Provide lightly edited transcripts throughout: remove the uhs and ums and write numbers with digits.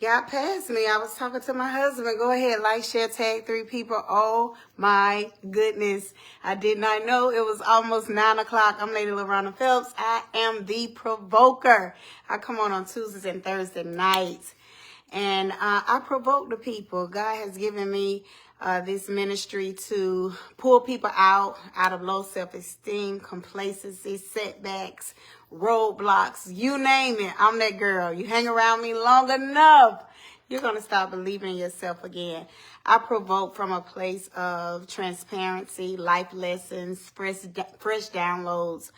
got past me. I was talking to my husband. Go ahead, like, share, tag 3 people. Oh my goodness. I did not know it was almost 9 o'clock. I'm Lady Laurona Phelps. I am the provoker. I come on Tuesdays and Thursday nights. And I provoke the people. God has given me this ministry to pull people out of low self-esteem, complacency, setbacks, roadblocks, you name it. I'm that girl. You hang around me long enough, you're going to start believing in yourself again. I provoke from a place of transparency, life lessons, fresh downloads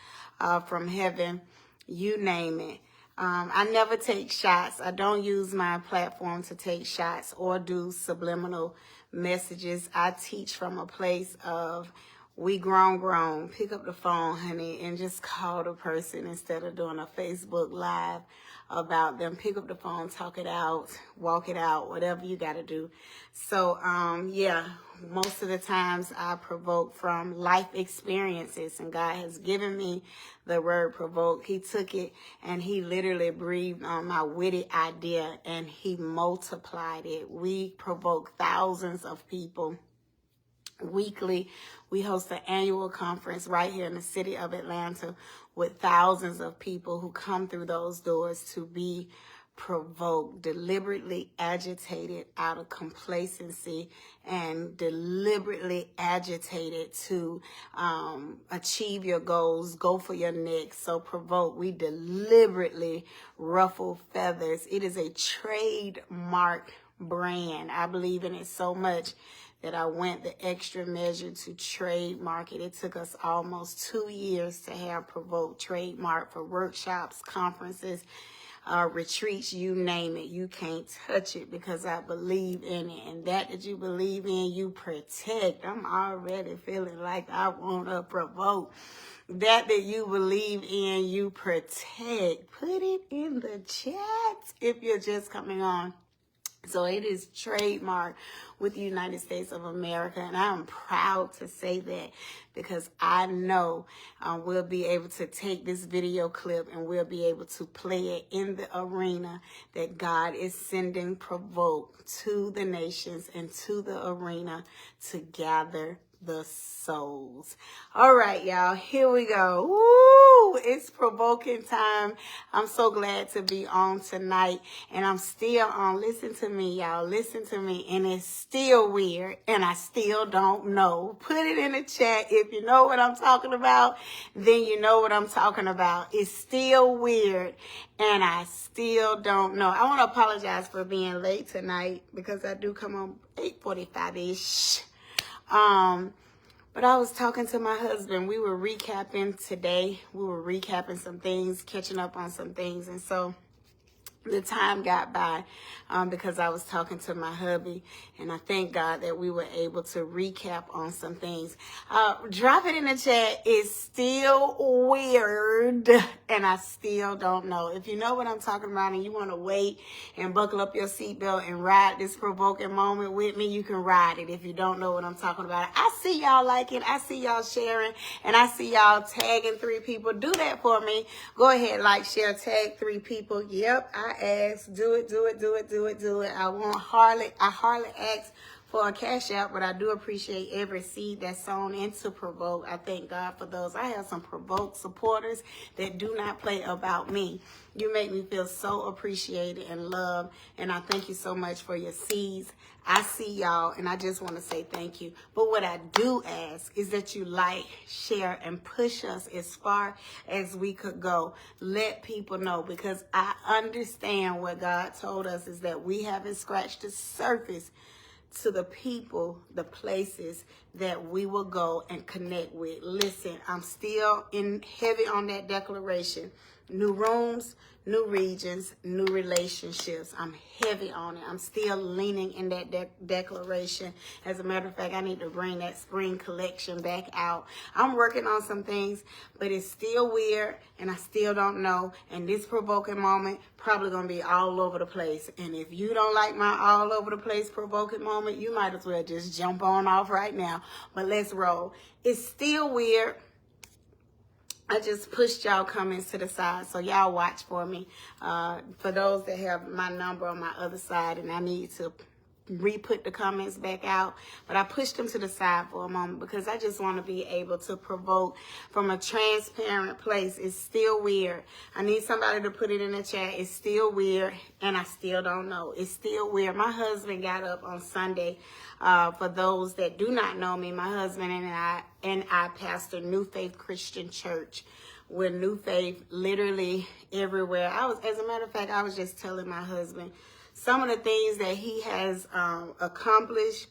from heaven, you name it. I never take shots. I don't use my platform to take shots or do subliminal messages. I teach from a place of we grown. Pick up the phone, honey, and just call the person instead of doing a Facebook Live about them. Pick up the phone, talk it out, walk it out, whatever you got to do. So, yeah, most of the times I provoke from life experiences, and God has given me the word provoke. He took it and he literally breathed on my witty idea and he multiplied it. We provoke thousands of people weekly. We host an annual conference right here in the city of Atlanta with thousands of people who come through those doors to be provoked, deliberately agitated out of complacency, and deliberately agitated to achieve your goals, go for your next. So provoke, we deliberately ruffle feathers. It is a trademark brand. I believe in it so much that I went the extra measure to trademark it. It took us almost 2 years to have Provoke trademark for workshops, conferences, retreats, you name it. You can't touch it because I believe in it. And that you believe in, you protect. I'm already feeling like I want to provoke. That you believe in, you protect. Put it in the chat if you're just coming on. So it is trademarked with the United States of America, and I'm proud to say that because I know we'll be able to take this video clip and we'll be able to play it in the arena that God is sending Provoke to the nations and to the arena to gather the souls. All right, y'all, here we go. Woo! It's provoking time. I'm so glad to be on tonight, and I'm still on. Listen to me, y'all. Listen to me, and it's still weird, and I still don't know. Put it in the chat if you know what I'm talking about. Then you know what I'm talking about. It's still weird, and I still don't know. I want to apologize for being late tonight because I do come on 8:45-ish. But I was talking to my husband. We were recapping today. We were recapping some things, catching up on some things. And so the time got by because I was talking to my hubby, and I thank God that we were able to recap on some things. Drop it in the chat. It's still weird, and I still don't know. If you know what I'm talking about and you want to wait and buckle up your seatbelt and ride this provoking moment with me, you can ride it. If you don't know what I'm talking about, I see y'all liking, I see y'all sharing, and I see y'all tagging 3 people. Do that for me. Go ahead, like, share, tag 3 people. Yep, I asked. Do it. I hardly ask for a cash out, but I do appreciate every seed that's sown into Provoke. I thank God for those. I have some Provoke supporters that do not play about me. You make me feel so appreciated and loved, and I thank you so much for your seeds. I see y'all, and I just want to say thank you. But what I do ask is that you like, share, and push us as far as we could go. Let people know, because I understand what God told us is that we haven't scratched the surface to the people, the places that we will go and connect with. Listen, I'm still heavy on that declaration. New rooms, new regions, new relationships. I'm heavy on it. I'm still leaning in that declaration. As a matter of fact, I need to bring that spring collection back out. I'm working on some things, but it's still weird, and I still don't know. And this provoking moment probably going to be all over the place. And if you don't like my all over the place provoking moment, you might as well just jump on off right now. But let's roll. It's still weird. I just pushed y'all comments to the side, so y'all watch for me. For those that have my number on my other side, and I need to re-put the comments back out, but I pushed them to the side for a moment because I just want to be able to provoke from a transparent place. It's still weird. I need somebody to put it in the chat. It's still weird, and I still don't know. It's still weird. My husband got up on Sunday. For those that do not know me, my husband and I pastor New Faith Christian Church. We're New Faith literally everywhere. As a matter of fact, I was just telling my husband, some of the things that he has accomplished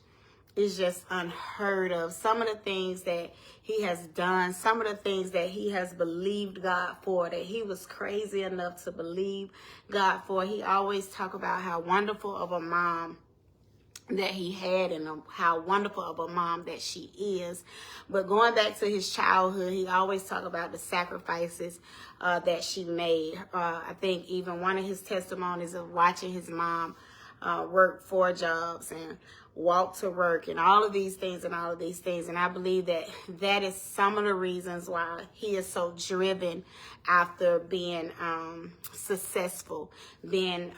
is just unheard of. Some of the things that he has done, some of the things that he has believed God for, that he was crazy enough to believe God for. He always talk about how wonderful of a mom that he had and how wonderful of a mom that she is. But going back to his childhood, he always talk about the sacrifices that she made. I think even one of his testimonies of watching his mom work 4 jobs and walk to work and all of these things and all of these things. And I believe that that is some of the reasons why he is so driven after being successful, being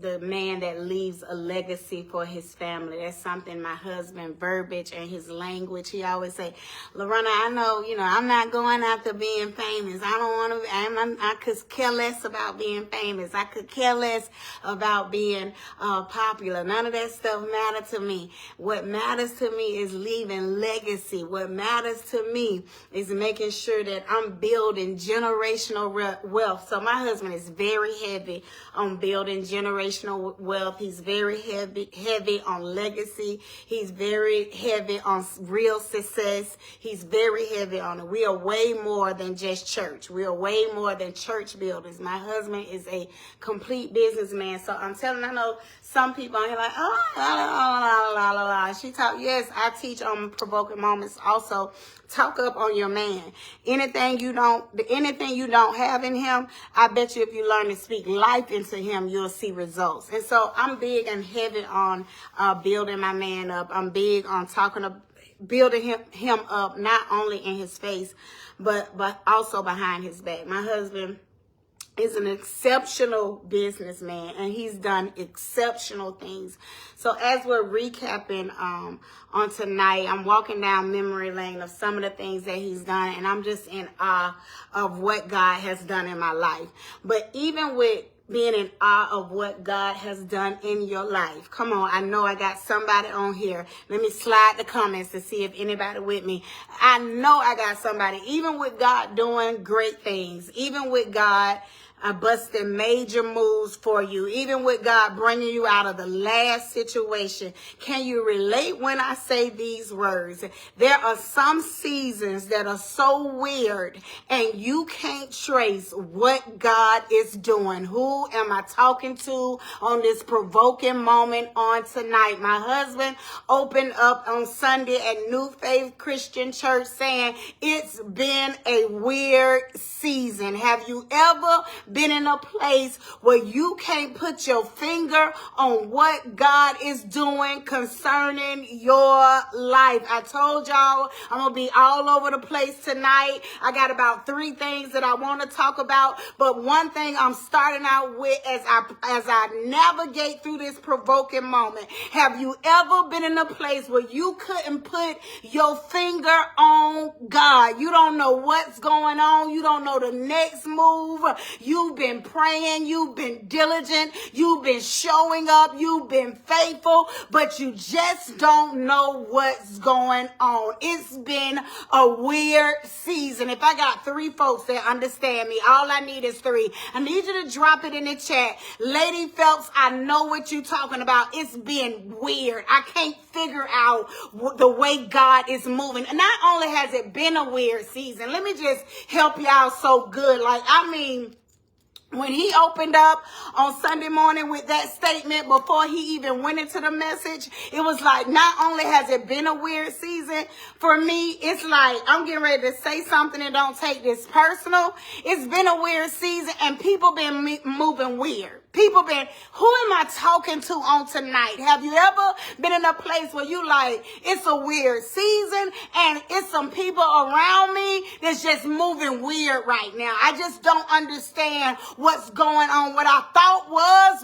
the man that leaves a legacy for his family. That's something my husband verbiage and his language. He always say, Laurona, I know, I'm not going after being famous. I don't want to, I could care less about being famous. I could care less about being popular. None of that stuff matter to me. What matters to me is leaving legacy. What matters to me is making sure that I'm building generational wealth. So my husband is very heavy on building generational wealth. He's very heavy on legacy. He's very heavy on real success. He's very heavy on it. We are way more than just church. We are way more than church builders. My husband is a complete businessman. So I'm telling, I know some people are like, she talk. Yes, I teach on Provoking Moments also. Talk up on your man. Anything you don't have in him, I bet you if you learn to speak life into him, you'll see results. And so I'm big and heavy on building my man up. I'm big on building him up, not only in his face, but also behind his back. My husband is an exceptional businessman, and he's done exceptional things. So as we're recapping on tonight, I'm walking down memory lane of some of the things that he's done, and I'm just in awe of what God has done in my life. But even with being in awe of what God has done in your life. Come on, I know I got somebody on here. Let me slide the comments to see if anybody with me. I know I got somebody. Even with God doing great things, even with God busting major moves for you, even with God bringing you out of the last situation. Can you relate when I say these words? There are some seasons that are so weird and you can't trace what God is doing. Who am I talking to on this provoking moment on tonight? My husband opened up on Sunday at New Faith Christian Church saying, it's been a weird season. Have you ever been in a place where you can't put your finger on what God is doing concerning your life? I told y'all I'm gonna be all over the place tonight. I got about 3 things that I want to talk about, but one thing I'm starting out with as I navigate through this provoking moment. Have you ever been in a place where you couldn't put your finger on God? You don't know what's going on. You don't know the next move. You've been praying, you've been diligent, you've been showing up, you've been faithful, but you just don't know what's going on. It's been a weird season. If I got 3 folks that understand me, all I need is 3. I need you to drop it in the chat. Lady Phelps, I know what you're talking about. It's been weird. I can't figure out the way God is moving. And not only has it been a weird season, let me just help y'all so good. When he opened up on Sunday morning with that statement before he even went into the message, it was like, not only has it been a weird season for me, it's like I'm getting ready to say something and don't take this personal. It's been a weird season and people been moving weird. People who am I talking to on tonight? Have you ever been in a place where you like, it's a weird season and it's some people around me that's just moving weird right now. I just don't understand what's going on. What I thought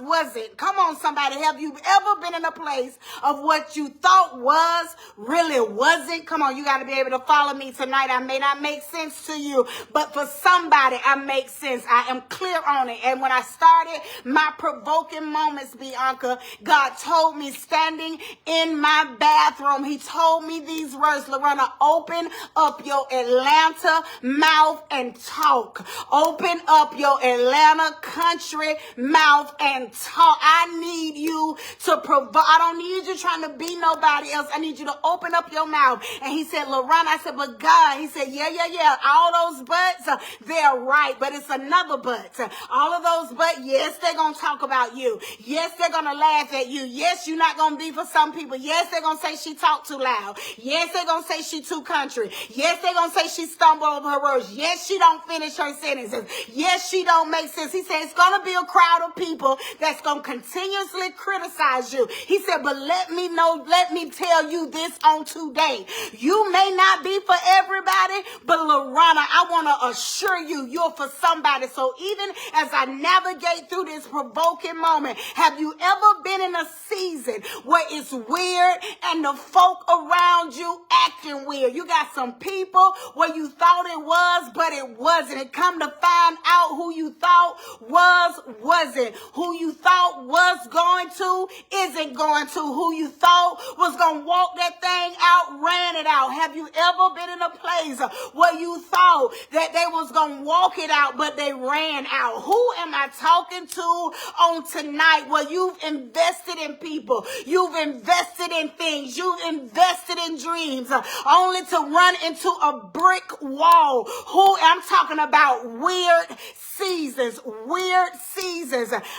wasn't. Come on, somebody. Have you ever been in a place of what you thought was really wasn't? Come on, you got to be able to follow me tonight. I may not make sense to you, but for somebody, I make sense. I am clear on it. And when I started my provoking moments, Bianca, God told me standing in my bathroom, he told me these words, Laurona, open up your Atlanta mouth and talk. Open up your Atlanta country mouth and talk. I need you to provide. I don't need you trying to be nobody else. I need you to open up your mouth. And he said, Laurona, I said, but God, he said, yeah. All those buts, they're right. But it's another but. All of those but, yes, they're going to talk about you. Yes, they're going to laugh at you. Yes, you're not going to be for some people. Yes, they're going to say she talked too loud. Yes, they're going to say she too country. Yes, they're going to say she stumbled over her words. Yes, she don't finish her sentences. Yes, she don't make sense. He said it's going to be a crowd of people that's going to continuously criticize you. He said, but let me tell you this on today. You may not be for everybody, but Laurona, I want to assure you, you're for somebody. So even as I navigate through this provoking moment, have you ever been in a season where it's weird and the folk around you acting weird? You got some people where you thought it was, but it wasn't. And come to find out who you thought wasn't. Who you thought was going to isn't going to. Who you thought was going to walk that thing out, ran it out. Have you ever been in a place where you thought that they was going to walk it out, but they ran out? Who am I talking to on tonight where you've invested in people, you've invested in things, you've invested in dreams, only to run into a brick wall? Who I'm talking about weird seasons.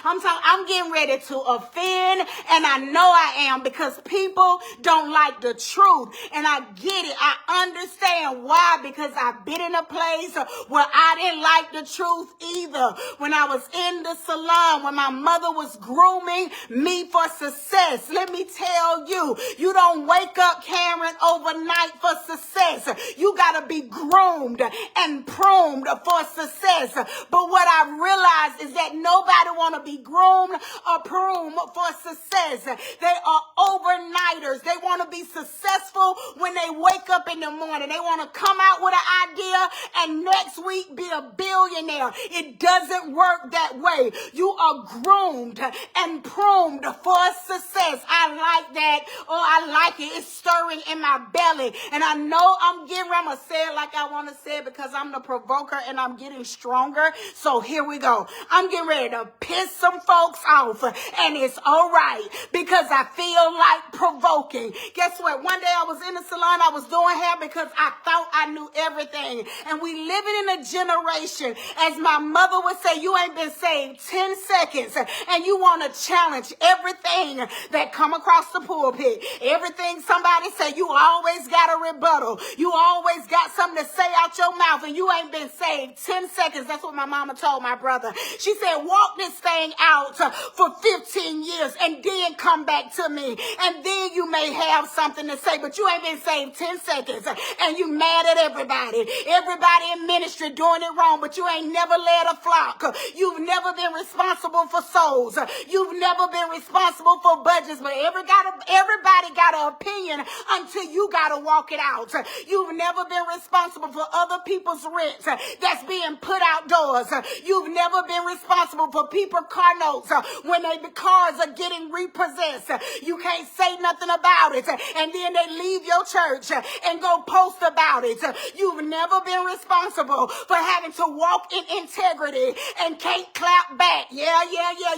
I'm getting ready to offend, and I know I am, because people don't like the truth, and I get it. I understand why, because I've been in a place where I didn't like the truth either. When I was in the salon, when my mother was grooming me for success, let me tell you, you don't wake up, Karen, overnight for success. You got to be groomed and pruned for success. But what I realized is that nobody want to be groomed or pruned for success. They are overnighters. They want to be successful when they wake up in the morning. They want to come out with an idea and next week be a billionaire. It doesn't work that way. You are groomed and pruned for success. I like that. Oh, I like it. It's stirring in my belly. And I know I'm going to say it like I want to say it, because I'm the provoker and I'm getting stronger. So here we go. I'm getting ready to piss some folks off, and it's all right, because I feel like provoking. Guess what? One day I was in the salon, I was doing hair because I thought I knew everything. And we living in a generation, as my mother would say, you ain't been saved 10 seconds, and you want to challenge everything that come across the pulpit. Everything somebody say, you always got a rebuttal. You always got something to say out your mouth, and you ain't been saved 10 seconds. That's what my mama told my brother. She said, walk this thing out for 15 years and then come back to me, and then you may have something to say, but you ain't been saved 10 seconds, and you mad at everybody. Everybody in ministry doing it wrong, but you ain't never led a flock. You've never been responsible for souls. You've never been responsible for budgets, but everybody got an opinion until you got to walk it out. You've never been responsible for other people's rent that's being put outdoors. You've never been responsible for people car notes when the cars are getting repossessed. You can't say nothing about it, and then they leave your church and go post about it. You've never been responsible for having to walk in integrity and can't clap back. Yeah.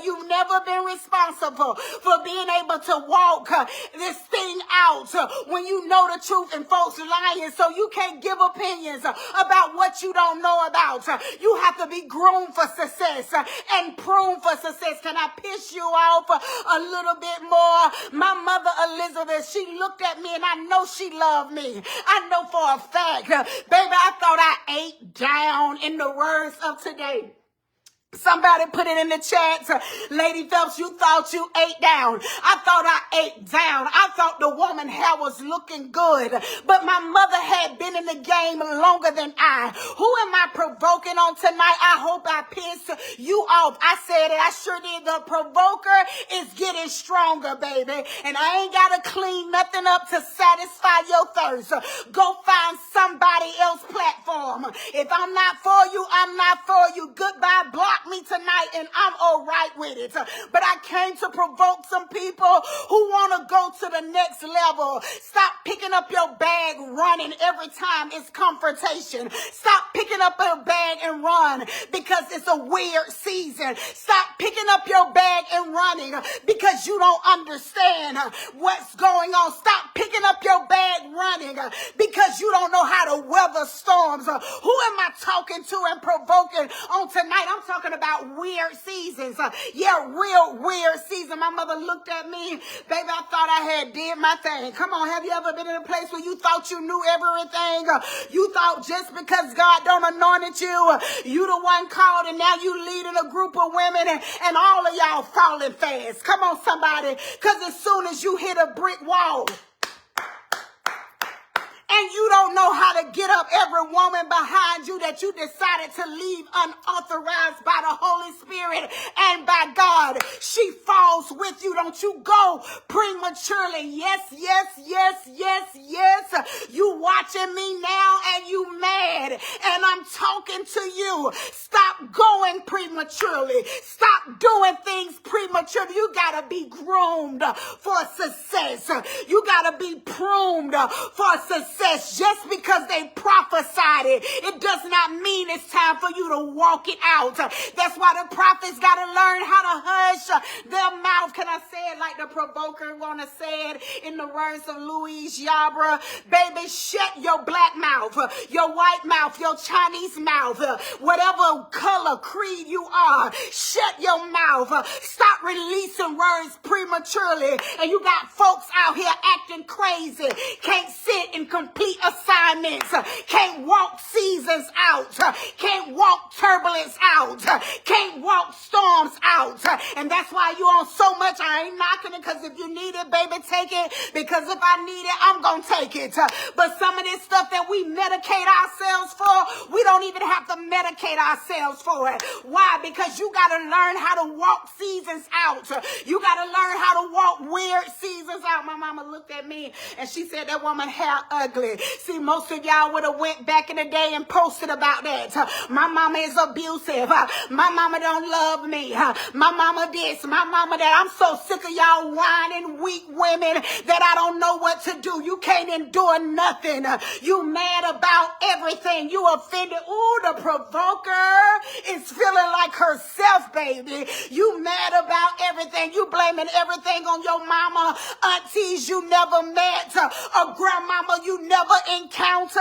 You've never been responsible for being able to walk this thing out when you know the truth and folks lying, so you can't give opinions about what you don't know about. You have to be groomed for success and pruned for success. Can I piss you off a little bit more? My mother Elizabeth, she looked at me, and I know she loved me. I know for a fact, baby, I thought I ate down, in the words of today. Somebody put it in the chat. Lady Phelps, you thought you ate down. I thought I ate down. I thought the woman hair was looking good. But my mother had been in the game longer than I. Who am I provoking on tonight? I hope I pissed you off. I said it. I sure did. The provoker is getting stronger, baby. And I ain't got to clean nothing up to satisfy your thirst. Go find somebody else's platform. If I'm not for you, I'm not for you. Goodbye, block me tonight, and I'm all right with it. But I came to provoke some people who want to go to the next level. Stop picking up your bag running every time it's confrontation. Stop picking up your bag and run because it's a weird season. Stop picking up your bag and running because you don't understand what's going on. Stop picking up your bag running because you don't know how to weather storms. Who am I talking to and provoking on tonight? I'm talking about weird seasons. Real weird season. My mother looked at me, baby, I thought I had did my thing. Come on, have you ever been in a place where you thought you knew everything? You thought just because God don't anointed you, you the one called, and now you leading a group of women, and all of y'all falling fast. Come on, somebody, because as soon as you hit a brick wall, and you don't know how to get up every woman behind you that you decided to leave unauthorized by the Holy Spirit and by God, she falls with you. Don't you go prematurely. Yes, yes, yes, yes, yes. You watching me now and you mad, and I'm talking to you. Stop going prematurely. Stop doing things prematurely. You got to be groomed for success. You got to be pruned for success. Just because they prophesied it, it does not mean it's time for you to walk it out. That's why the prophets got to learn how to hush their mouth. Can I say it like the provoker want to say it in the words of Louise Yabra? Baby, shut your black mouth, your white mouth, your Chinese mouth, whatever color, creed you are. Shut your mouth. Stop releasing words prematurely. And you got folks out here acting crazy. Can't sit and complete assignments, can't walk seasons out, can't walk turbulence out, can't walk storms out. And that's why you on so much. I ain't knocking it, because if you need it, baby, take it, because if I need it, I'm gonna take it. But some of this stuff that we medicate ourselves for, we don't even have to medicate ourselves for it. Why? Because you got to learn how to walk seasons out. You got to learn how to walk weird seasons out. My mama looked at me and she said, that woman hair ugly. See, most of y'all would have went back in the day and posted about that. My mama is abusive. My mama don't love me. My mama this, my mama that. I'm so sick of y'all whining weak women that I don't know what to do. You can't endure nothing. You mad about everything. You offended. Ooh, the provoker is feeling like herself, baby. You mad about everything. You blaming everything on your mama, aunties you never met, or grandmama you never encountered.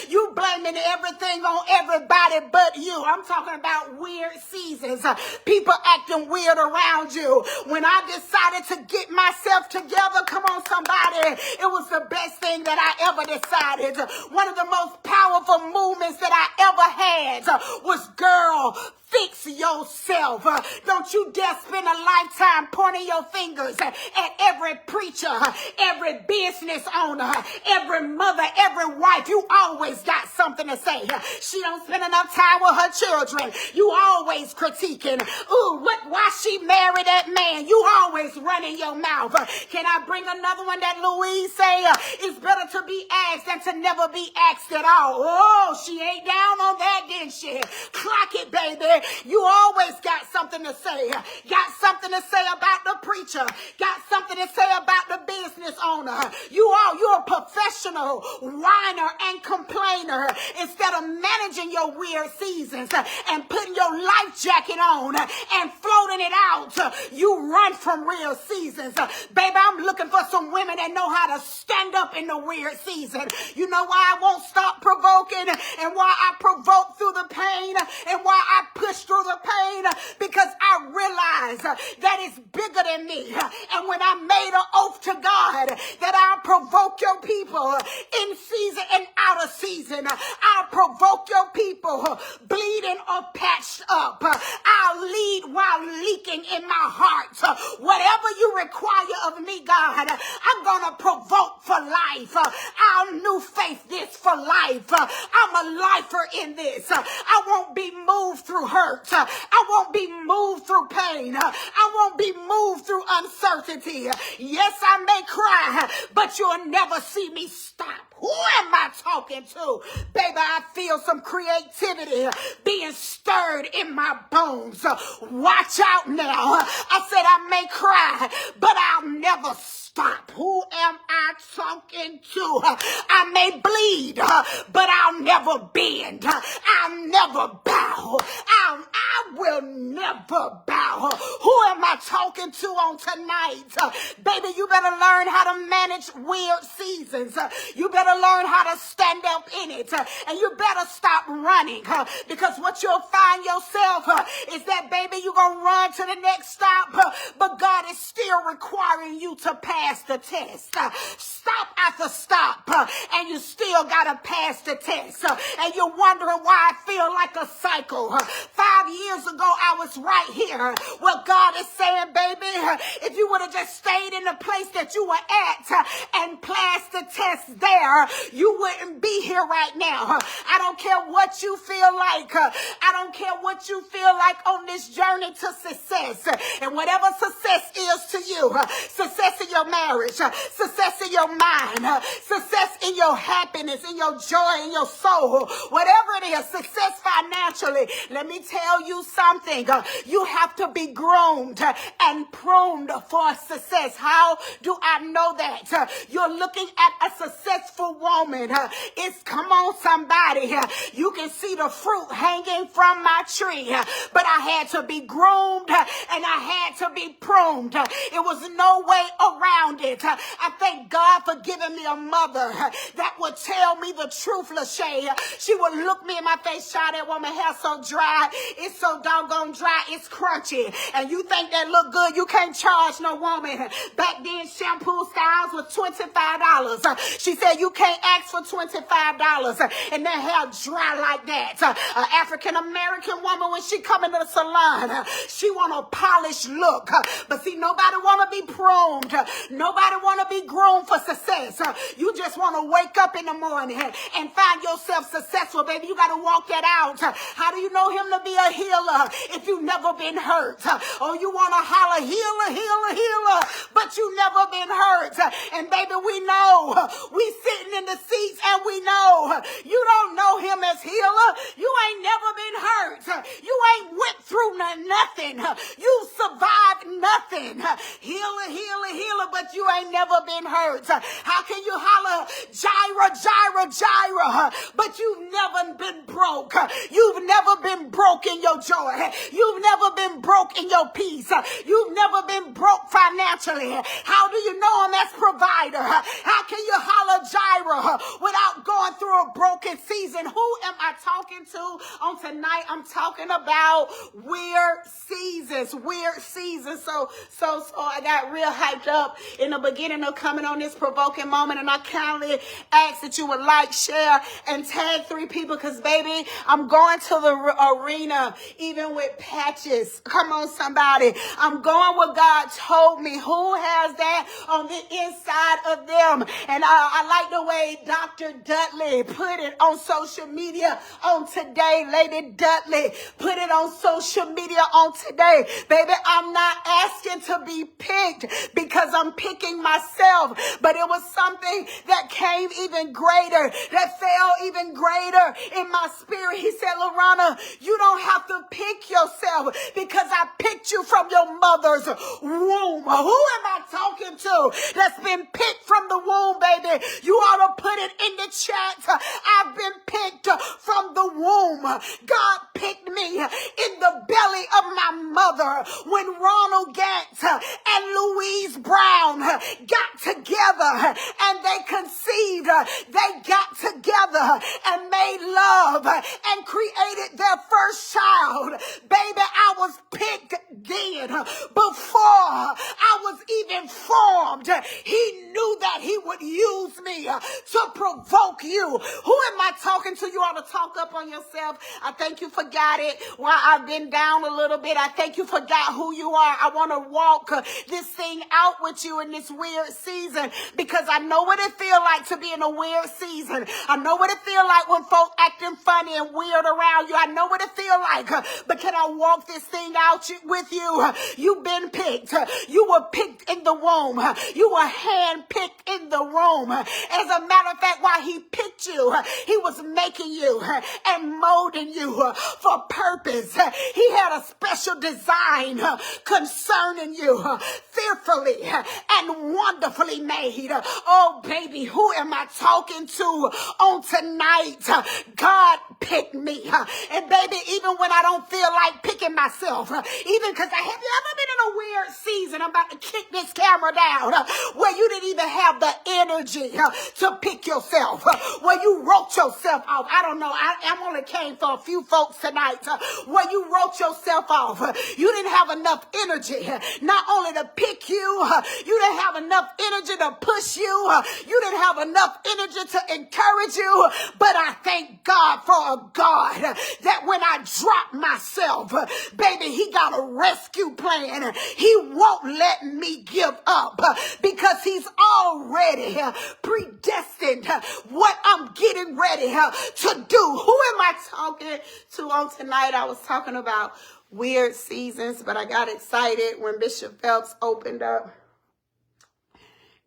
You blaming everything on everybody but you. I'm talking about weird seasons. People acting weird around you. When I decided to get myself together, come on somebody, it was the best thing that I ever decided. One of the most powerful movements that I ever had was, girl, fix yourself. Don't you dare spend a lifetime pointing your fingers at every preacher, every business owner, every mother, every wife. You always got something to say. She don't spend enough time with her children. You always critiquing. Ooh, why she married that man? You always running your mouth. Can I bring another one that Louise say? It's better to be asked than to never be asked at all. Oh, she ain't down on that, didn't she? Clock it, baby. You always got something to say. Got something to say about the preacher. Got something to say about the business owner. You're a professional whiner and complainer. Instead of managing your weird seasons and putting your life jacket on and floating it out, you run from real seasons. Baby, I'm looking for some women that know how to stand up in the weird season. You know why I won't stop provoking, and why I provoke through the pain, and why I push through the pain? Because I realize that it's bigger than me. And when I made an oath to God that I'll provoke your people in season and out of season, I'll provoke your people bleeding or patched up. I'll lead while leaking in my heart. Whatever you require of me, God, I'm going to provoke for life. I'll new faith this for life. I'm a lifer in this. I won't be moved through hurt. I won't be moved through pain. I won't be moved through uncertainty. Yes, I may cry, but you'll never see me stop. Who am I talking to? Baby, I feel some creativity being stirred in my bones. Watch out now. I said I may cry, but I'll never stop. Who am I talking to? I may bleed, but I'll never bend. I'll never bow. I will never bow. Who am I talking to on tonight? Baby, you better learn how to manage weird seasons. You better learn how to stand up in it. And you better stop running. Because what you'll find yourself is that, baby, you're going to run to the next stop. But God is still requiring you to pass the test. Stop after stop. And you still got to pass the test. And you're wondering why I feel like a cycle. 5 years ago, I was right here. Well, God is saying, baby, if you would have just stayed in the place that you were at and passed the test there, you wouldn't be here right now. I don't care what you feel like. I don't care what you feel like on this journey to success. And whatever success is to you, success in your marriage, success in your mind, success in your happiness, in your joy, in your soul, whatever it is, success financially, let me tell you something. You have to be groomed and pruned for success. How do I know that? You're looking at a successful woman. It's, come on, somebody. You can see the fruit hanging from my tree, but I had to be groomed and I had to be pruned. It was no way around it. I thank God for giving me a mother that would tell me the truth, Lachey. She would look me in my face, child, that woman hair so dry. It's so doggone dry, it's crunchy. And you think that look good, you can't charge no woman. Back then, shampoo styles were $25. She said you can't ask for $25 and that hair dry like that. An African-American woman, when she come into the salon, she want a polished look. But see, nobody want to be pruned. Nobody want to be groomed for success. You just want to wake up in the morning and find yourself successful, baby. You got to walk that out. How do you know him to be a healer if you've never been hurt? Oh, you want to holler, healer, healer, healer, but you never been hurt. And baby, we know. We sitting in the seats and we know. You don't know him as healer. You ain't never been hurt. You ain't went through nothing. You survived nothing. Healer, healer, healer, but you ain't never been hurt. How can you holler, Jireh, Jireh, Jireh, but you've never been broke. You've never been broke in your joy. You've never been broke in your peace. You've never been broke financially. How do you know him as provider? How can you holler Jireh without going through a broken season? Who am I talking to on tonight? I'm talking about weird seasons. Weird seasons. So I got real hyped up in the beginning of coming on this provoking moment, and I kindly ask that you would like, share, and tag 3 people, because baby, I'm going to the arena even with patches. Come on, somebody. I'm going where God told me. Who has that on the inside of them? And I like the way Dr. Dudley put it on social media on today. Lady Dudley put it on social media on today. Baby, I'm not asking to be picked because I'm picking myself, but it was something that came even greater, that fell even greater in my spirit. He said, Laurona, you don't have to pick yourself because I picked you from your mother's womb. Who am I talking to that's been picked from the womb, baby? You ought to put it in the chat. I've been picked from the womb. God picked me in the belly of my mother when Ronald Gant and Louise Brown got together and they conceived. They got together and made love and created their first child. Baby, I was picked then before informed. He knew that he would use me to provoke you. Who am I talking to? You ought to talk up on yourself. I think you forgot it while I've been down a little bit. I think you forgot who you are. I want to walk this thing out with you in this weird season, because I know what it feels like to be in a weird season. I know what it feels like when folk acting funny and weird around you. I know what it feels like, but can I walk this thing out with you? You've been picked. You were picked in the womb. You were hand-picked in the womb. As a matter of fact, while he picked you, he was making you and molding you for purpose. He had a special design concerning you, fearfully and wonderfully made. Oh, baby, who am I talking to on tonight? God picked me. And baby, even when I don't feel like picking myself, even because have you ever been in a weird season? I'm about to kick this camera down, where you didn't even have the energy to pick yourself, where you wrote yourself off. I don't know. I'm only came for a few folks tonight, where you wrote yourself off. You didn't have enough energy, not only to pick you, you didn't have enough energy to push you. You didn't have enough energy to encourage you. But I thank God for a God that when I drop myself, baby, he got a rescue plan. He won't let me give up, because he's already predestined what I'm getting ready to do. Who am I talking to on tonight? I was talking about weird seasons, but I got excited when Bishop Phelps opened up.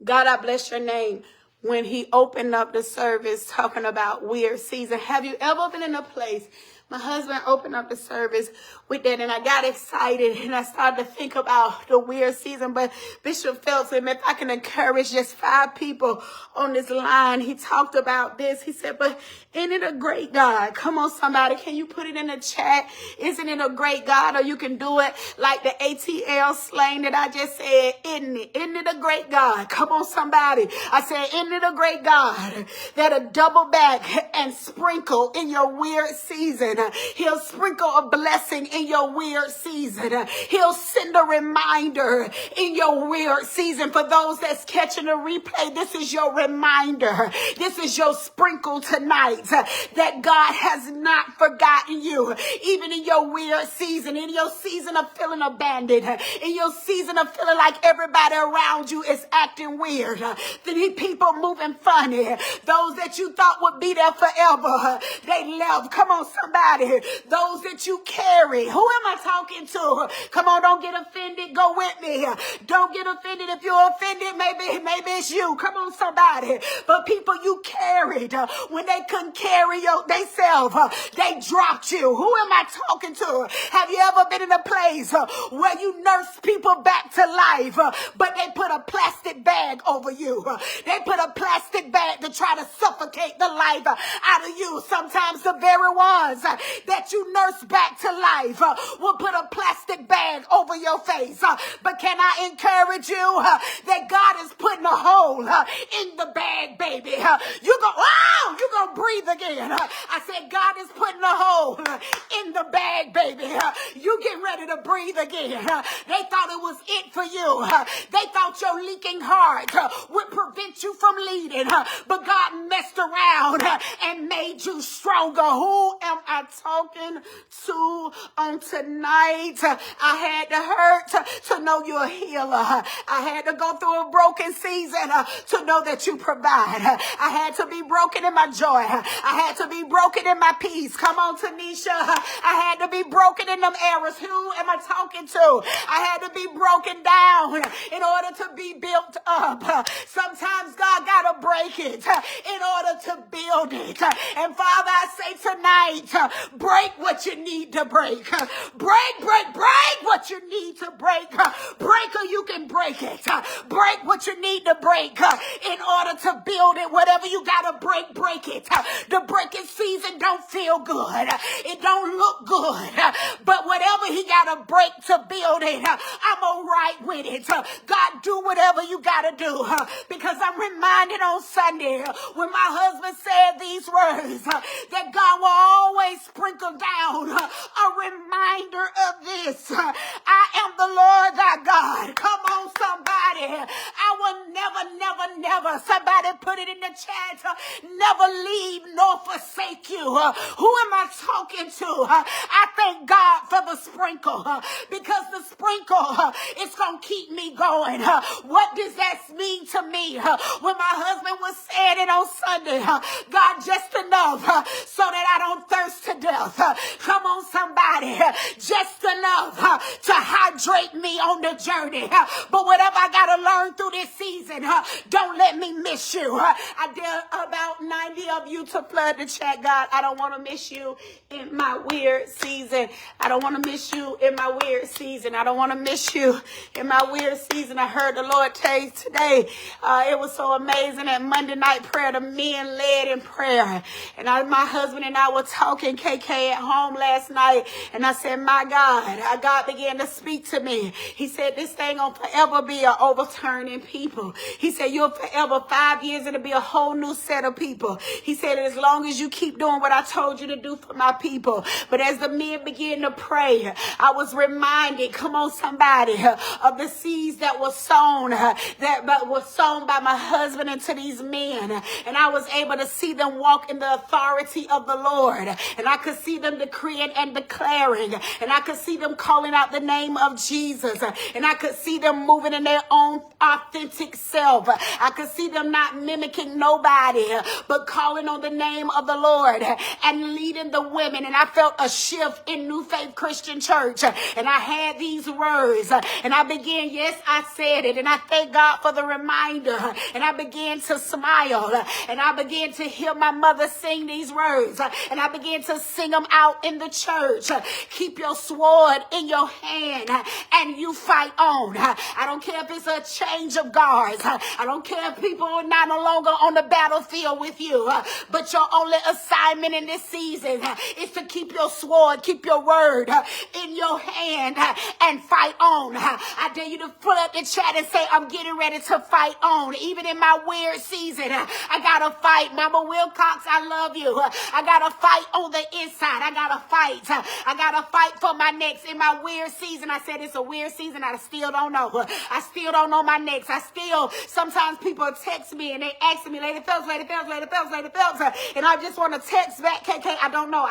God, I bless your name. When he opened up the service talking about weird season. Have you ever been in a place? My husband opened up the service with that, and I got excited, and I started to think about the weird season. But Bishop Phelps, if I can encourage just 5 people on this line, he talked about this. He said, but isn't it a great God? Come on, somebody. Can you put it in the chat? Isn't it a great God? Or you can do it like the ATL slang that I just said. Isn't it? Isn't it a great God? Come on, somebody. I said, isn't it a great God that'll double back and sprinkle in your weird season? He'll sprinkle a blessing in your weird season. He'll send a reminder in your weird season. For those that's catching a replay, this is your reminder. This is your sprinkle tonight that God has not forgotten you. Even in your weird season, in your season of feeling abandoned, in your season of feeling like everybody around you is acting weird, the people moving funny, those that you thought would be there forever, they left. Come on, somebody. Those that you carry. Who am I talking to? Come on, don't get offended. Go with me. Don't get offended. If you're offended, maybe it's you. Come on, somebody. But people you carried, when they couldn't carry themselves, they dropped you. Who am I talking to? Have you ever been in a place where you nurse people back to life, but they put a plastic bag over you? They put a plastic bag to try to suffocate the life out of you. Sometimes the very ones that you nurse back to life will put a plastic bag over your face. But can I encourage you that God is putting a hole in the bag, baby? You're going to breathe again. I said God is putting a hole in the bag, baby. You get ready to breathe again. They thought it was it for you. They thought your leaking heart would prevent you from leading. But God messed around and made you stronger. Who am I talking to on tonight? I had to hurt to know you're a healer. I had to go through a broken season to know that you provide. I had to be broken in my joy. I had to be broken in my peace. Come on, Tanisha. I had to be broken in them areas. Who am I talking to? I had to be broken down in order to be built up. Sometimes God got to break it in order to build it. And Father, I say tonight, break what you need to break. Break what you need to break. Break or you can break it. Break what you need to break in order to build it. Whatever you got to break, break it. The breaking season don't feel good. It don't look good. But whatever he got to break to build it, I'm all right with it. God, do whatever you got to do. Because I'm reminded on Sunday when my husband said these words, that God will always sprinkle down a reminder of this. I am the Lord thy God. Come on, somebody. never. Somebody put it in the chat. Never leave nor forsake you. Who am I talking to? I thank God for the sprinkle because the sprinkle is going to keep me going. What does that mean to me? When my husband was saying it on Sunday, God, just enough so that I don't thirst to death. Come on, somebody. Just enough to hydrate me on the journey. But whatever I got to learn through this season, don't let me miss you. I dare about 90 of you to flood the chat. God, I don't want to miss you in my weird season. I don't want to miss you in my weird season. I don't want to miss you in my weird season. I heard the Lord tell you today. It was so amazing at Monday night prayer. The men led in prayer. And my husband and I were talking KK at home last night. And I said, my God, God began to speak to me. He said, this thing gonna forever be an overturning people. He said, you'll forever 5 years, it'll be a whole new set of people. He said, as long as you keep doing what I told you to do for my people. But as the men began to pray, I was reminded, come on somebody, of the seeds that were sown, that was sown by my husband into these men. And I was able to see them walk in the authority of the Lord. And I could see them decreeing and declaring. And I could see them calling out the name of Jesus. And I could see them moving in their own authentic self. I could see them not mimicking nobody, but calling on the name of the Lord and leading the women. And I felt a shift in New Faith Christian Church. And I had these words. And I began, yes, I said it. And I thank God for the reminder. And I began to smile. And I began to hear my mother sing these words. And I began to sing them out in the church. Keep your sword in your hand and you fight on. I don't care if it's a change of guards. I don't care if people are not no longer on the battlefield with you. But your only assignment in this season is to keep your sword, keep your word in your hand and fight on. I dare you to pull up the chat and say, I'm getting ready to fight on. Even in my weird season, I got to fight. Mama Wilcox, I love you. I got to fight on the inside. I got to fight. I got to fight for my next. In my weird season, I said it's a weird season. I still don't know. I still don't know my next. Sometimes people text me and they ask me, Lady Phelps, Lady Phelps, Lady Phelps, Lady Phelps. And I just want to text back, KK, I don't know.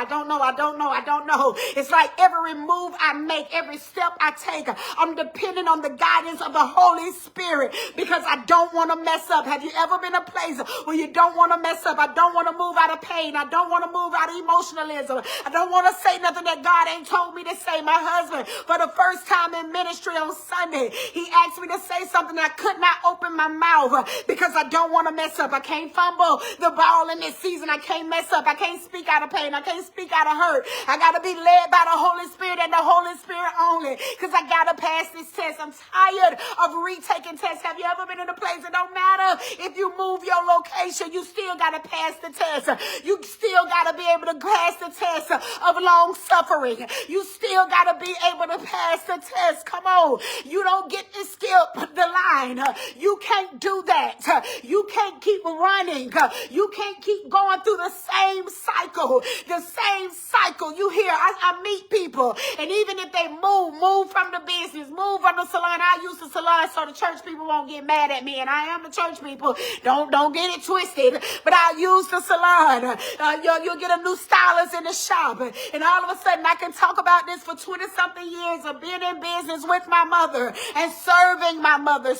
It's like every move I make, every step I take, I'm depending on the guidance of the Holy Spirit because I don't want to mess up. Have you ever been in a place where you don't want to mess up? I don't want to move out of pain. I don't want to move out of emotionalism. I don't want to say nothing that God ain't told me to say. My husband, for the first time in ministry on Sunday, he asked me to say something I could not open my mouth because I don't want to mess up. I can't fumble the ball in this season. I can't mess up. I can't speak out of pain. I can't speak out of hurt. I got to be led by the Holy Spirit and the Holy Spirit only because I got to pass this test. I'm tired of retaking tests. Have you ever been in a place it don't matter if you move your location, you still got to pass the test. You still got to be able to pass the test of long suffering. You still got to be able to pass the test. Come on. You don't get to skip the line. You can't do that. You can't keep running. You can't keep going through the same cycle. The same cycle. You hear, I meet people, and even if they move from the business, move from the salon. I use the salon so the church people won't get mad at me, and I am the church people. Don't get it twisted, but I use the salon. You'll get a new stylist in the shop, and all of a sudden I can talk about this for 20-something years of being in business with my mother and serving my mother,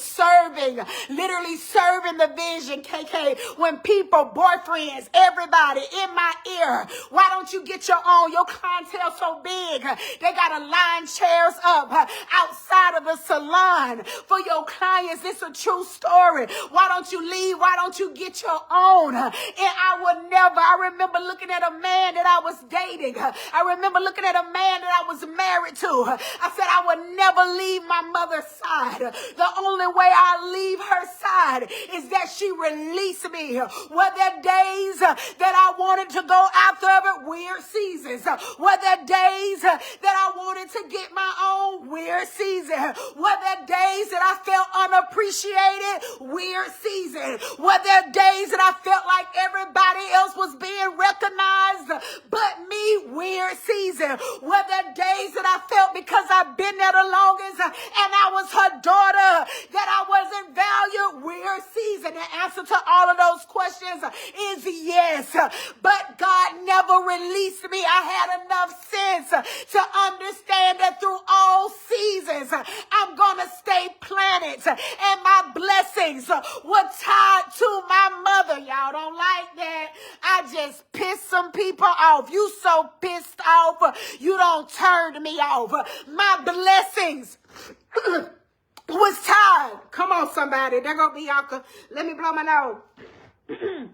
literally serving the vision, KK. When people, boyfriends, everybody in my ear, why don't you get your own? Your clientele so big, they got to line chairs up outside of the salon for your clients. It's a true story. Why don't you leave? Why don't you get your own? And I remember looking at a man that I was dating. I remember looking at a man that I was married to. I said I would never leave my mother's side. The only way I leave her side is that she released me. Were there days that I wanted to go after it? Weird seasons. Were there days that I wanted to get my own? Weird season. Were there days that I felt unappreciated? Weird season. Were there days that I felt like everybody else was being recognized but me? Weird season. Were there days that I felt because I've been there the longest and I was her daughter that I wasn't valued? Weird season. The answer to all of those questions is yes. But God never released me. I had enough sense to understand that through all seasons, I'm going to stay planted. And my blessings were tied to my mother. Y'all don't like that. I just pissed some people off. You so pissed off, you don't turn me off. My blessings was tied. Come on, somebody. There go Bianca. Let me blow my nose.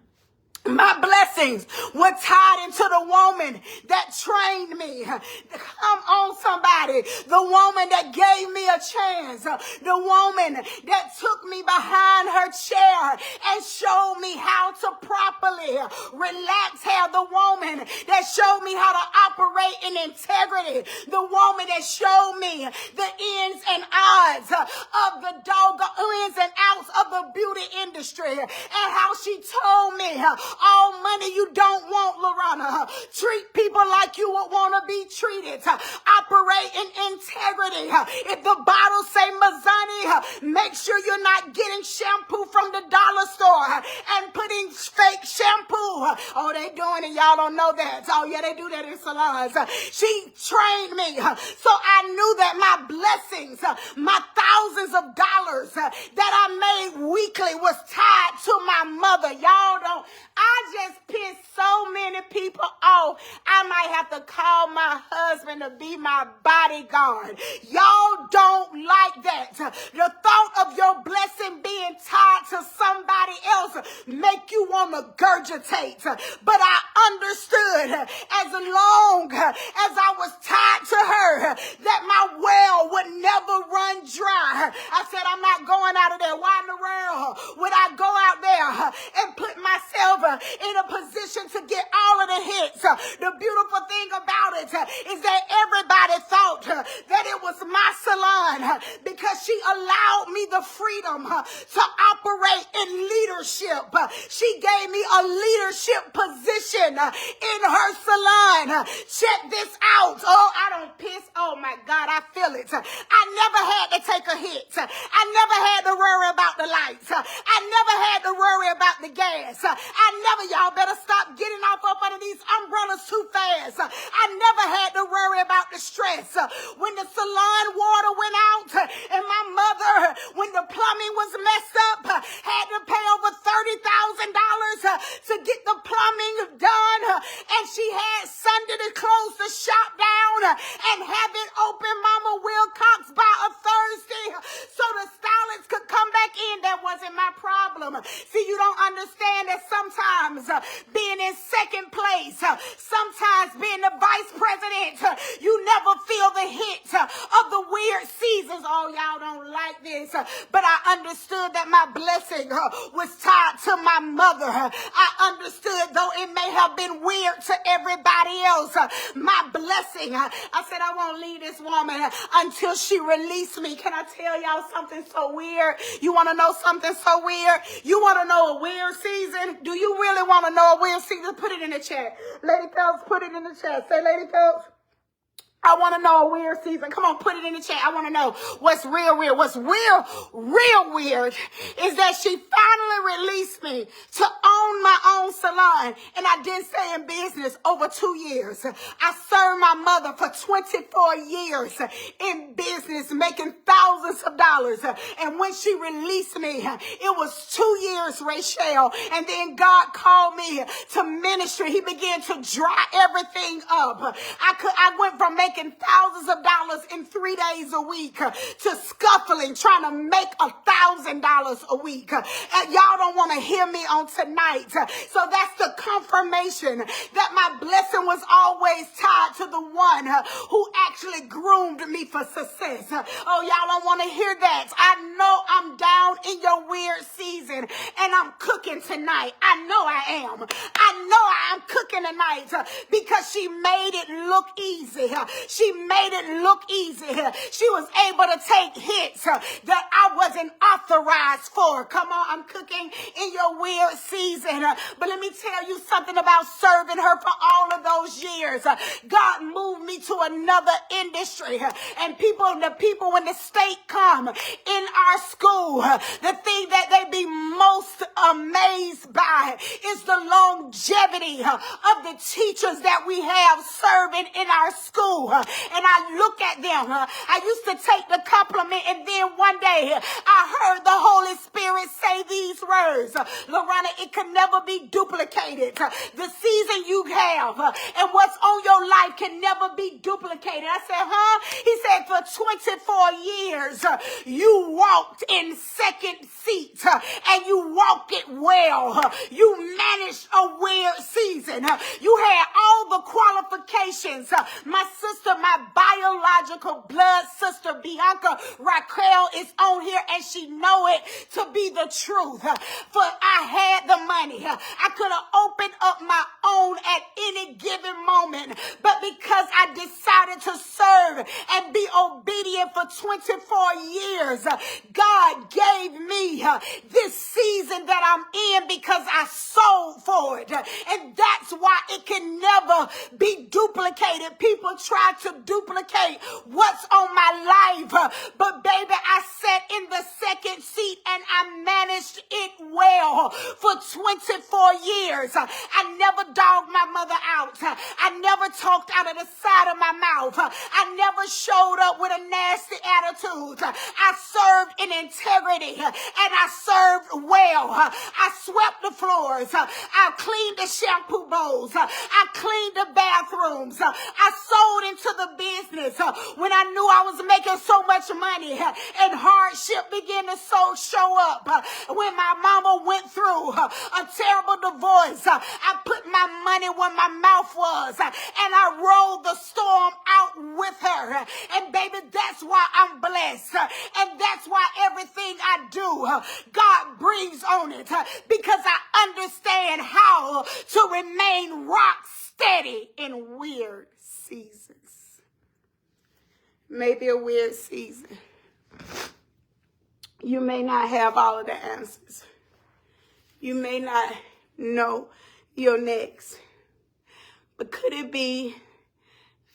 My blessings were tied into the woman that trained me. Come on, somebody. The woman that gave me a chance. The woman that took me behind her chair and showed me how to properly relax hair. The woman that showed me how to operate in integrity. The woman that showed me the ins and outs of the ins and outs of the beauty industry. And how she told me, all money you don't want, Laurona. Treat people like you would want to be treated. Operate in integrity. If the bottle say Mazzani, make sure you're not getting shampoo from the dollar store and putting fake shampoo. Oh, they doing it. Y'all don't know that. Oh, yeah, they do that in salons. She trained me. So I knew that my blessings, my thousands of dollars that I made weekly was tied to my mother. Y'all don't. I just pissed so many people off. I might have to call my husband to be my bodyguard. Y'all don't like that. The thought of your blessing being tied to somebody else make you want to gurgitate. But I understood as long as I was tied to her that my well would never run dry. I said, I'm not going out of there. Why in the world would I go out there and put myself in a position to get all of the hits? The beautiful thing about it is that everybody thought that it was my salon because she allowed me the freedom to operate in leadership. She gave me a leadership position in her salon. Check this out. Oh, I don't piss. Oh my God, I feel it. I never had to take a hit. I never had to worry about the lights. I never had to worry about the gas. Y'all better stop getting off up under these umbrellas too fast. I never had to worry about the stress. When the salon water went out and my mother, when the plumbing was messed up, had to pay over $30,000 to get the plumbing done. And she had Sunday to close the shop down and have it open Mama Wilcox by a Thursday so the stylists could come back in. That wasn't my problem. See, you don't understand that sometimes being in second place, sometimes being the vice president, you never feel the hit of the weird seasons. Oh, y'all don't like this. But I understood that my blessing was tied to my mother. I understood, though it may have been weird to everybody else, my blessing. I said, I won't leave this woman until she released me. Can I tell y'all something so weird? You want to know something so weird? You want to know a weird season? Do you really want to know a weird season? Put it in the chat. Lady Phelps, put it in the chat. Say, Lady Phelps, I want to know a weird season. Come on, put it in the chat. I want to know what's real weird. What's real weird is that she finally released me to own my own salon. And I didn't stay in business over 2 years. I served my mother for 24 years in business, making thousands of dollars. And when she released me, it was 2 years, Rachel. And then God called me to ministry. He began to dry everything up. I went from making thousands of dollars in 3 days a week to scuffling, trying to make $1,000 a week. And y'all don't want to hear me on tonight. So that's the confirmation that my blessing was always tied to the one who actually groomed me for success. Oh, y'all don't want to hear that. I know I'm down in your weird season and I'm cooking tonight. I know I am. I know I am cooking tonight because she made it look easy. She made it look easy. She was able to take hits that I wasn't authorized for. Come on, I'm cooking in your weird season. But let me tell you something about serving her for all of those years. God moved me to another industry. And the people when the state come in our school, the thing that they be most amazed by is the longevity of the teachers that we have serving in our school. And I look at them. I used to take the compliment, and then one day I heard the Holy Spirit say these words. Laurona, it can never be duplicated. The season you have and what's on your life can never be duplicated. I said, huh? He said, for 24 years, you walked in second seat and you walked it well. You managed a weird season. You had all the qualifications. My sister, my biological blood sister, Bianca Raquel, is on here, and she know it to be the truth. For I had the money. I could have opened up my own at any given moment, but because I decided to serve and be obedient for 24 years, God gave me this season that I'm in because I sold for it. And that's why it can never be duplicated. People try to duplicate what's on my life, but baby, I sat in the second seat and I managed it well for 24 years. I never dogged my mother out. I never talked out of the side of my mouth. I never showed up with a nasty attitude. I served in integrity and I served well. I swept the floors. I cleaned the shampoo bowls. I cleaned the bathrooms. I sold into the business when I knew I was making so much money, and hardship began to show up. When my mama went through a terrible divorce, I put my money where my mouth was, and I rolled the storm out with her. And baby, that's why I'm blessed, and that's why everything I do, God breathes on it, because I understand how to remain rock steady in weird seasons. Maybe a weird season. You may not have all of the answers. You may not know your next. But could it be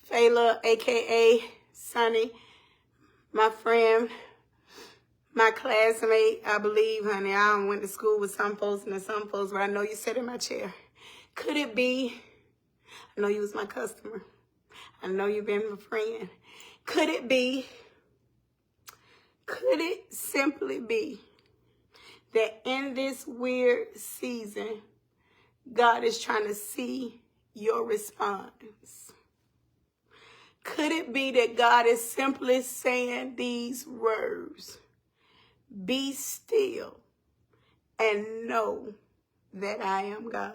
Fayla, a.k.a. Sonny, my friend, my classmate, I believe, honey, I went to school with some folks and some folks, but I know you sat in my chair. Could it be, I know you was my customer. I know you've been my friend. Could it simply be that in this weird season, God is trying to see your response? Could it be that God is simply saying these words, be still and know that I am God?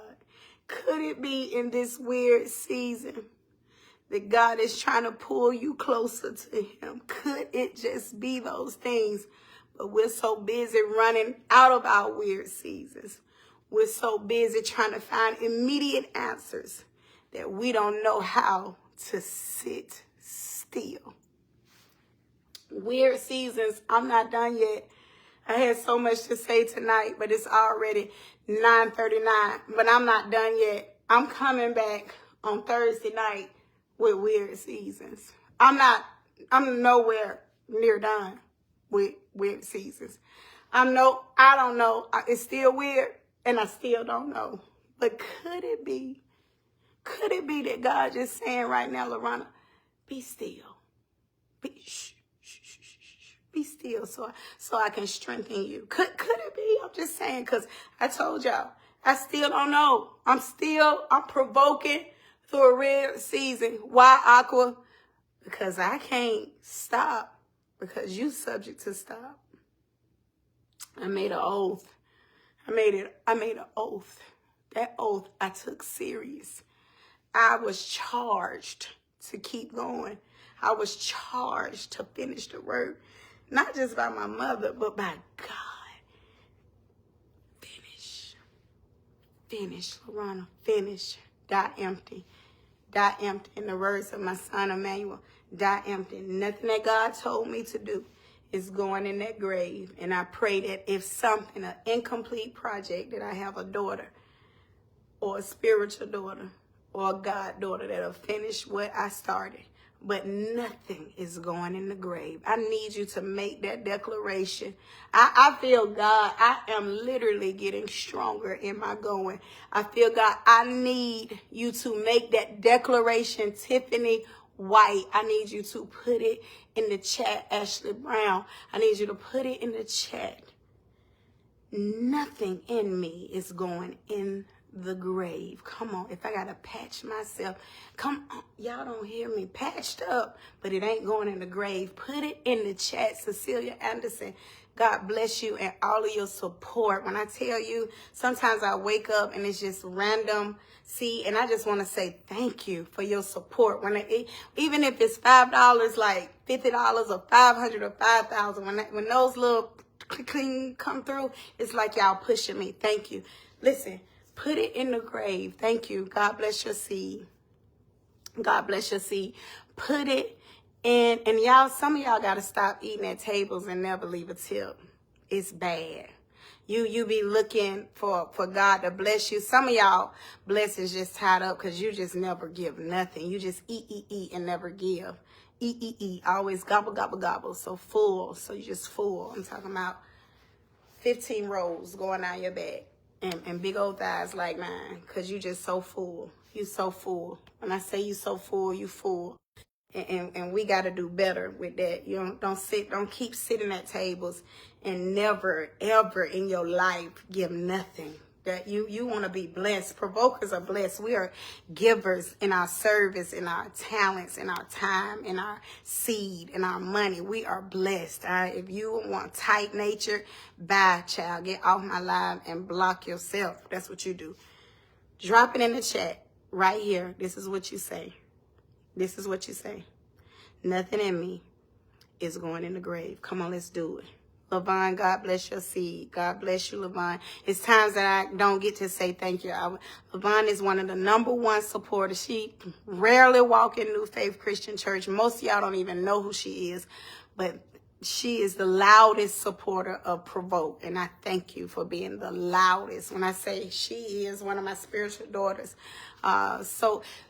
Could it be in this weird season that God is trying to pull you closer to him? Could it just be those things? But we're so busy running out of our weird seasons. We're so busy trying to find immediate answers that we don't know how to sit still. Weird seasons, I'm not done yet. I had so much to say tonight, but it's already 9:39. But I'm not done yet. I'm coming back on Thursday night with weird seasons. I'm nowhere near done with weird seasons. I don't know. It's still weird, and I still don't know. But could it be that God just saying right now, Laurona, be still. Be still so I can strengthen you. Could it be? I'm just saying, because I told y'all, I still don't know. I'm provoking through a weird season. Why, Aqua? Because I can't stop, because you subject to stop. I made an oath. I made an oath. That oath I took serious. I was charged to keep going. I was charged to finish the work. Not just by my mother, but by God. Finish, Laurona, finish. Die empty. Die empty. In the words of my son, Emmanuel, die empty. Nothing that God told me to do is going in that grave. And I pray that if something, an incomplete project, that I have a daughter or a spiritual daughter or a goddaughter that'll finish what I started. but nothing is going in the grave. I need you to make that declaration. I feel God. I am literally getting stronger in my going. I feel God. I need you to make that declaration, Tiffany White. I need you to put it in the chat, Ashley Brown. I need you to put it in the chat. Nothing in me is going in the grave. Come on, if I gotta patch myself, come on, y'all don't hear me, patched up, but it ain't going in the grave. Put it in the chat. Cecilia Anderson, God bless you and all of your support. When I tell you, sometimes I wake up and it's just random. See, and I just want to say thank you for your support. Even if it's $5, like $50 or $500 or $5,000, when those little cling come through, it's like y'all pushing me. Thank you. Listen. Put it in the grave. Thank you. God bless your seed. God bless your seed. Put it in. And y'all, some of y'all got to stop eating at tables and never leave a tip. It's bad. You be looking for God to bless you. Some of y'all blessings just tied up because you just never give nothing. You just eat, and never give. Eat. Always gobble, gobble, gobble. So full. So you just full. I'm talking about 15 rolls going down your back. And big old thighs like mine, because you just so full. You so full. When I say you so full, you full. And we got to do better with that. You don't keep sitting at tables and never, ever in your life give nothing. That you want to be blessed. Provokers are blessed. We are givers in our service, in our talents, in our time, in our seed, in our money. We are blessed. All right? If you want tight nature, bye, child. Get off my live and block yourself. That's what you do. Drop it in the chat right here. This is what you say. This is what you say. Nothing in me is going in the grave. Come on, let's do it. LaVon, God bless your seed. God bless you, LaVon. It's times that I don't get to say thank you. LaVon is one of the #1 supporters. She rarely walk in New Faith Christian Church. Most of y'all don't even know who she is, but she is the loudest supporter of Provoke, and I thank you for being the loudest. When I say she is one of my spiritual daughters,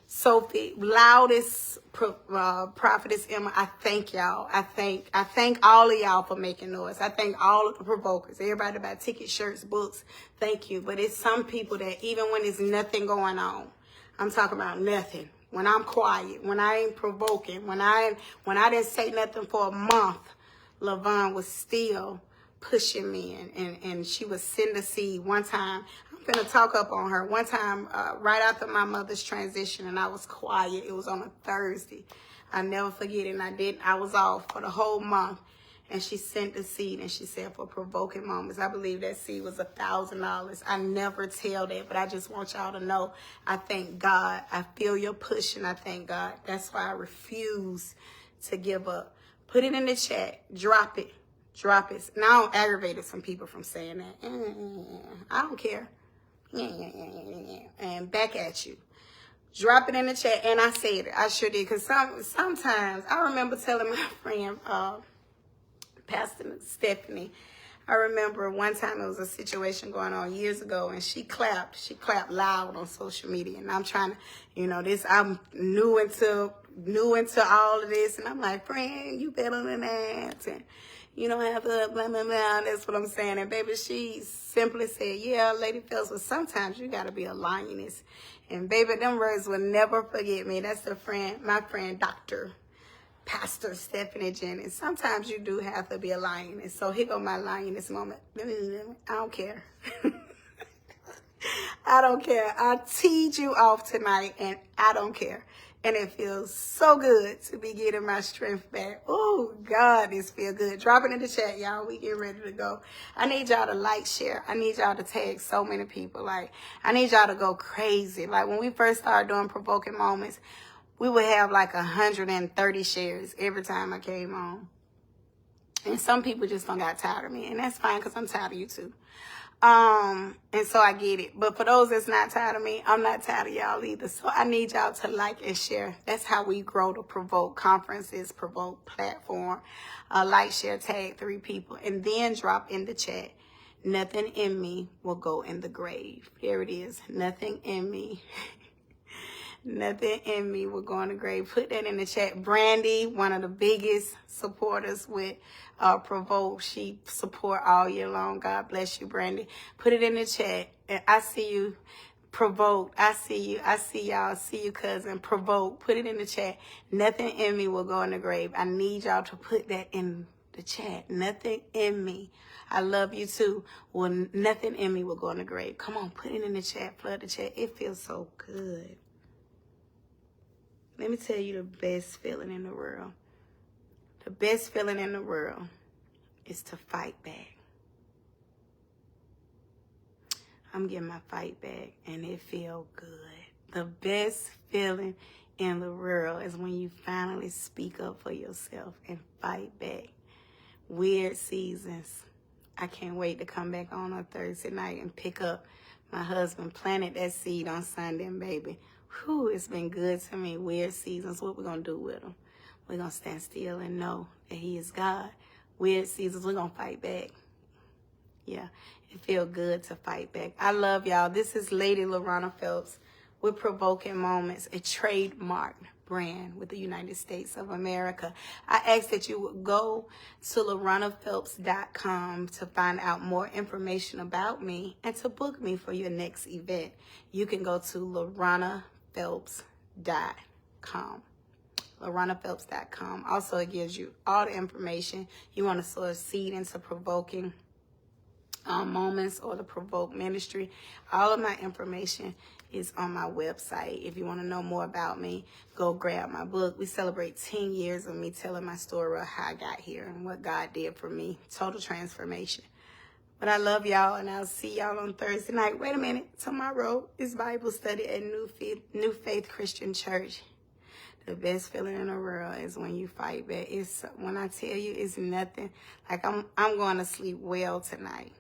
Sophie, loudest prophetess Emma, I thank y'all. I thank all of y'all for making noise. I thank all of the provokers, everybody about tickets, shirts, books. Thank you. But it's some people that even when there's nothing going on, I'm talking about nothing. When I'm quiet, when I ain't provoking, when I didn't say nothing for a month, LaVon was still pushing me, and she would send a seed. One time, I'm gonna talk up on her. One time, right after my mother's transition, and I was quiet. It was on a Thursday. I never forget it. And I was off for the whole month, and she sent a seed, and she said, for provoking moments. I believe that seed was $1,000. I never tell that, but I just want y'all to know, I thank God. I feel your push, and I thank God. That's why I refuse to give up. Put it in the chat. Drop it. Drop it. Now I'm aggravated some people from saying that. I don't care. And back at you. Drop it in the chat. And I said it. I sure did. Because sometimes I remember telling my friend, Pastor Stephanie, I remember one time it was a situation going on years ago, and she clapped loud on social media. And I'm trying to, I'm new into all of this, and I'm like, friend, you better than that, and you don't have to blah, blah, blah. That's what I'm saying. And baby, she simply said, yeah, Lady Phelps, but sometimes you got to be a lioness. And baby, them words will never forget me. That's my friend, Dr. Pastor Stephanie Jennings. Sometimes you do have to be a lioness. So here go my lioness moment. I don't care. I don't care. I teed you off tonight, and I don't care. And it feels so good to be getting my strength back. Oh, God, this feel good. Drop it in the chat, y'all. We get ready to go. I need y'all to like, share. I need y'all to tag so many people. Like, I need y'all to go crazy. Like, when we first started doing Provoking Moments, we would have like 130 shares every time I came on. And some people just don't got tired of me. And that's fine, because I'm tired of you too. And so I get it. But for those that's not tired of me, I'm not tired of y'all either. So I need y'all to like and share. That's how we grow the Provoke conferences, Provoke platform. Like, share, tag 3 people. And then drop in the chat. Nothing in me will go in the grave. Here it is. Nothing in me. Nothing in me will go in the grave. Put that in the chat. Brandy, one of the biggest supporters with Provoke. She support all year long. God bless you, Brandy. Put it in the chat. And I see you. Provoke. I see you. I see y'all. See you, cousin. Provoke. Put it in the chat. Nothing in me will go in the grave. I need y'all to put that in the chat. Nothing in me. I love you too. Well, nothing in me will go in the grave. Come on, put it in the chat. Flood the chat. It feels so good. Let me tell you the best feeling in the world. The best feeling in the world is to fight back. I'm getting my fight back, and it feels good. The best feeling in the world is when you finally speak up for yourself and fight back. Weird seasons. I can't wait to come back on Thursday night and pick up. My husband planted that seed on Sunday, baby. Whew, it's been good to me. Weird seasons. What we're going to do with him? We're going to stand still and know that he is God. Weird seasons, we're going to fight back. Yeah, it feels good to fight back. I love y'all. This is Lady Laurona Phelps with Provoking Moments, a trademark brand with the United States of America. I ask that you would go to lauronaphelps.com to find out more information about me and to book me for your next event. You can go to lauronaphelps.com. lauronaphelps.com. Also, it gives you all the information. You want to sow a seed into Provoking Moments or the Provoke Ministry. All of my information is on my website. If you want to know more about me, go grab my book. We celebrate 10 years of me telling my story of how I got here and what God did for me. Total transformation. But I love y'all, and I'll see y'all on Thursday night. Wait a minute. Tomorrow is Bible study at New Faith Christian Church. The best feeling in the world is when you fight back. It's when I tell you it's nothing. Like I'm going to sleep well tonight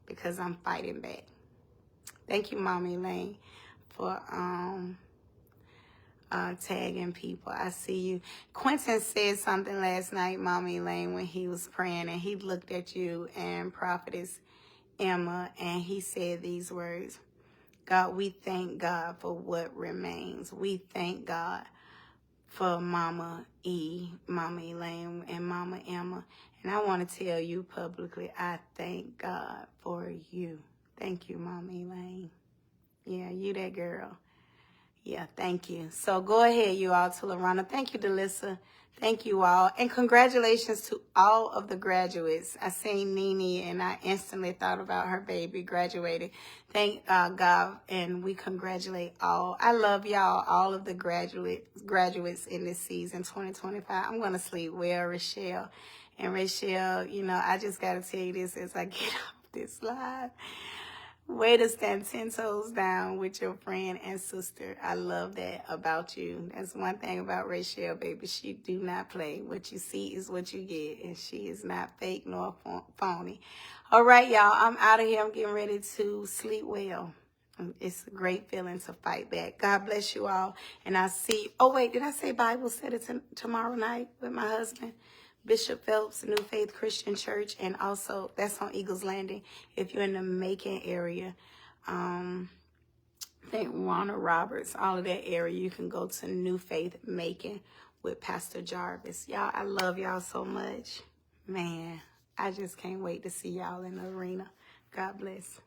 because I'm fighting back. Thank you, Mommy Elaine, for tagging people. I see you. Quentin said something last night, Mommy Elaine, when he was praying, and he looked at you and Prophetess Emma, and he said these words: God, we thank God for what remains. We thank God for Mama E, Mama Elaine, and Mama Emma. And I want to tell you publicly, I thank God for you. Thank you, Mama Elaine. Yeah, you that girl. Yeah, thank you. So go ahead, you all, to Laurona. Thank you, Delissa. Thank you all. And congratulations to all of the graduates. I seen Nene and I instantly thought about her baby graduating. Thank God, and we congratulate all. I love y'all, all of the graduates in this season, 2025. I'm going to sleep well, Rochelle. And Rochelle, you know, I just got to tell you this as I get off this live. Way to stand 10 toes down with your friend and sister. I love that about you. That's one thing about Rachel, baby. She do not play. What you see is what you get, and she is not fake nor phony. All right, y'all. I'm out of here. I'm getting ready to sleep well. It's a great feeling to fight back. God bless you all. And I'll see. Oh, wait. Did I say Bible study tomorrow night with my husband? Bishop Phelps, New Faith Christian Church, and also that's on Eagles Landing. If you're in the Macon area, I think Warner Roberts, all of that area, you can go to New Faith Macon with Pastor Jarvis. Y'all, I love y'all so much. Man, I just can't wait to see y'all in the arena. God bless.